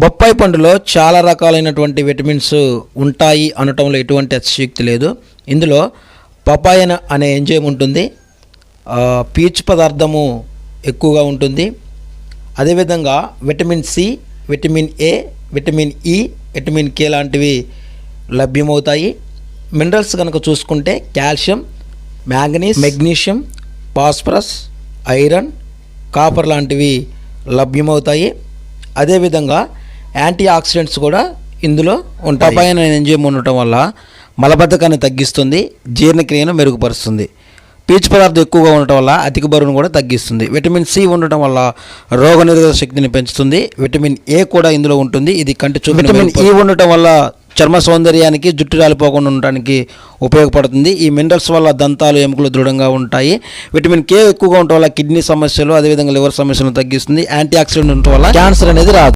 బొప్పాయి పండులో చాలా రకాలైనటువంటి విటమిన్స్ ఉంటాయి అనటంలో ఎటువంటి అతిశయోక్తి లేదు. ఇందులో పపాయన అనే ఎంజైమ్ ఉంటుంది, పీచు పదార్థము ఎక్కువగా ఉంటుంది. అదేవిధంగా vitamin C, vitamin A, vitamin E, vitamin K లాంటివి లభ్యమవుతాయి. మినరల్స్ కనుక చూసుకుంటే calcium, manganese, magnesium, phosphorus, iron, copper లాంటివి లభ్యమవుతాయి. అదేవిధంగా యాంటీ ఆక్సిడెంట్స్ కూడా ఇందులో ఉంటాయి. పపాయన ఎంజైమ్ ఉండటం వల్ల మలబద్ధకాన్ని తగ్గిస్తుంది, జీర్ణక్రియను మెరుగుపరుస్తుంది. పీచు పదార్థం ఎక్కువగా ఉండటం వల్ల అధిక బరువును కూడా తగ్గిస్తుంది. విటమిన్ సి ఉండటం వల్ల రోగనిరోధక శక్తిని పెంచుతుంది. విటమిన్ ఏ కూడా ఇందులో ఉంటుంది, ఇది కంటి చూపు. విటమిన్ ఈ ఉండటం వల్ల చర్మ సౌందర్యానికి, జుట్టు రాలిపోకుండా ఉండడానికి ఉపయోగపడుతుంది. ఈ మినరల్స్ వల్ల దంతాలు, ఎముకలు దృఢంగా ఉంటాయి. విటమిన్ కే ఎక్కువగా ఉండటం వల్ల కిడ్నీ సమస్యలు, అదేవిధంగా లివర్ సమస్యలను తగ్గిస్తుంది. యాంటీ ఆక్సిడెంట్ ఉండటం వల్ల క్యాన్సర్ అనేది రాదు.